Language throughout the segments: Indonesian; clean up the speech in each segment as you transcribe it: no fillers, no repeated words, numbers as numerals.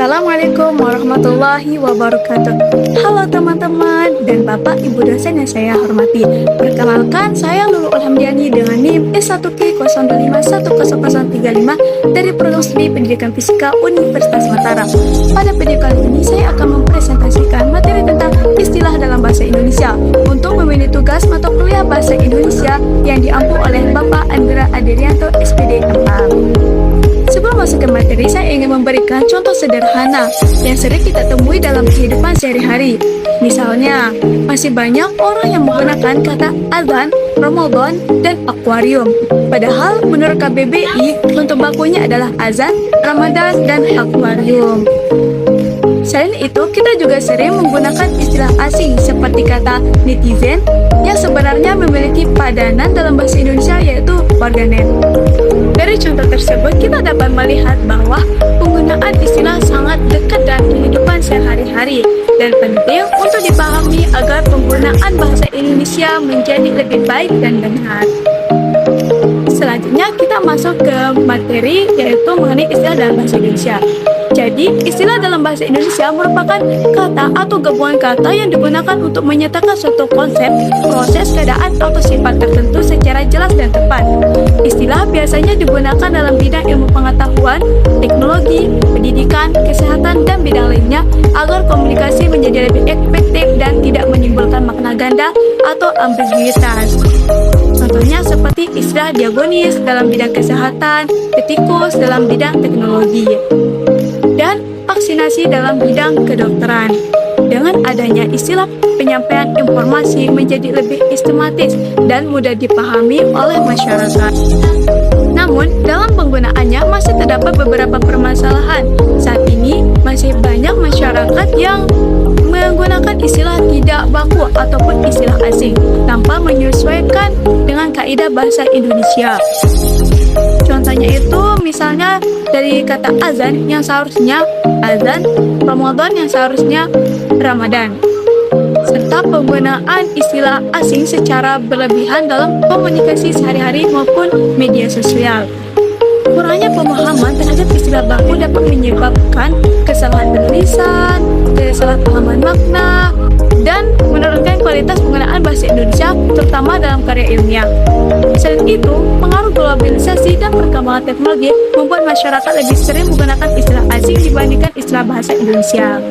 Assalamualaikum warahmatullahi wabarakatuh. Halo teman-teman dan Bapak Ibu dosen yang saya hormati. Perkenalkan, saya Lulu Alhamdiani dengan NIM S1K02510035 dari Program Studi Pendidikan Fisika Universitas Mataram. Pada video kali ini saya akan mempresentasikan materi tentang istilah dalam bahasa Indonesia untuk memilih tugas mata kuliah bahasa Indonesia yang diampu oleh Bapak Andra Adrianto SPD 6. Sebelum masuk ke materi, saya ingin memberikan contoh sederhana yang sering kita temui dalam kehidupan sehari-hari. Misalnya, masih banyak orang yang menggunakan kata azan, Ramadan, dan akuarium. Padahal menurut KBBI, bentuk bakunya adalah azan, Ramadan, dan akuarium. Selain itu, kita juga sering menggunakan istilah asing seperti kata netizen yang sebenarnya memiliki padanan dalam bahasa Indonesia yaitu warganet. Dari contoh tersebut, kita dapat melihat bahwa penggunaan istilah sangat dekat dengan kehidupan sehari-hari dan penting untuk dipahami agar penggunaan bahasa Indonesia menjadi lebih baik dan benar. Selanjutnya, kita masuk ke materi yaitu mengenai istilah dalam bahasa Indonesia. Jadi, istilah dalam bahasa Indonesia merupakan kata atau gabungan kata yang digunakan untuk menyatakan suatu konsep, proses, keadaan, atau sifat tertentu secara jelas dan tepat. Istilah biasanya digunakan dalam bidang ilmu pengetahuan, teknologi, pendidikan, kesehatan, dan bidang lainnya agar komunikasi menjadi lebih efektif dan tidak menimbulkan makna ganda atau ambiguitas. Contohnya seperti istilah diagonis dalam bidang kesehatan, etikus dalam bidang teknologi, dan vaksinasi dalam bidang kedokteran. Dengan adanya istilah, penyampaian informasi menjadi lebih sistematis dan mudah dipahami oleh masyarakat. Namun, dalam penggunaannya masih terdapat beberapa permasalahan. Saat ini, masih banyak masyarakat yang menggunakan istilah tidak baku ataupun istilah asing tanpa menyesuaikan dengan kaidah bahasa Indonesia. Contohnya itu misalnya dari kata azan yang seharusnya azan, Ramadan yang seharusnya Ramadan, serta penggunaan istilah asing secara berlebihan dalam komunikasi sehari-hari maupun media sosial. Kurangnya pemahaman terhadap istilah baku dapat menyebabkan kesalahan penulisan, kesalahpahaman makna, dan menurunkan kualitas penggunaan bahasa Indonesia terutama dalam karya ilmiah. Selain itu, pengaruh globalisasi dan perkembangan teknologi membuat masyarakat lebih sering menggunakan istilah asing dibandingkan istilah bahasa Indonesia.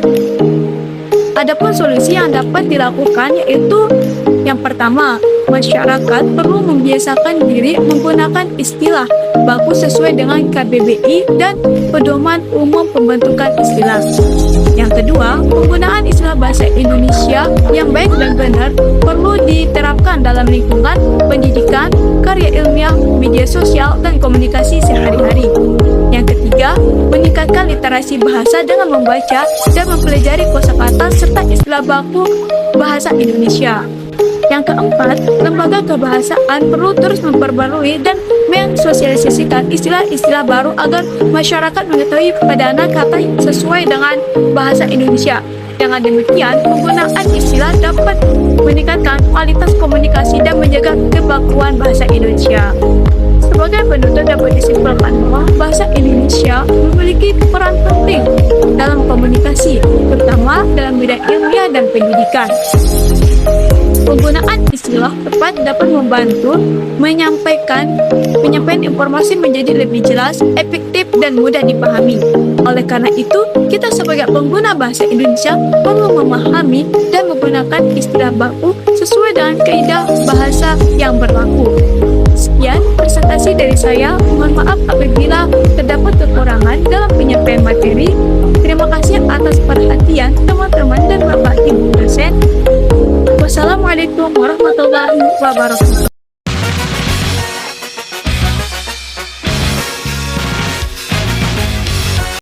Adapun solusi yang dapat dilakukan yaitu yang pertama, masyarakat perlu membiasakan diri menggunakan istilah baku sesuai dengan KBBI dan pedoman umum pembentukan istilah. Yang kedua, penggunaan istilah bahasa Indonesia yang baik dan benar perlu diterapkan dalam lingkungan pendidikan, karya ilmiah, media sosial, dan komunikasi sehari-hari. Yang ketiga, meningkatkan literasi bahasa dengan membaca dan mempelajari kosakata serta istilah baku bahasa Indonesia. Yang keempat, lembaga kebahasaan perlu terus memperbarui dan mensosialisasikan istilah-istilah baru agar masyarakat mengetahui padanan kata sesuai dengan bahasa Indonesia. Dengan demikian, penggunaan istilah dapat meningkatkan kualitas komunikasi dan menjaga kebakuan bahasa Indonesia. Sebagai penutup dapat disimpulkan bahwa bahasa Indonesia memiliki peran penting dalam komunikasi, terutama dalam bidang ilmiah dan pendidikan. Penggunaan istilah tepat dapat membantu penyampaian informasi menjadi lebih jelas, efektif, dan mudah dipahami. Oleh karena itu, kita sebagai pengguna bahasa Indonesia perlu memahami dan menggunakan istilah baku sesuai dengan kaidah bahasa yang berlaku. Sekian presentasi dari saya. Mohon maaf apabila terdapat kekurangan dalam penyampaian materi. Terima kasih atas perhatian teman-teman dan Bapak Ibu dosen. Wassalamualaikum warahmatullahi wabarakatuh.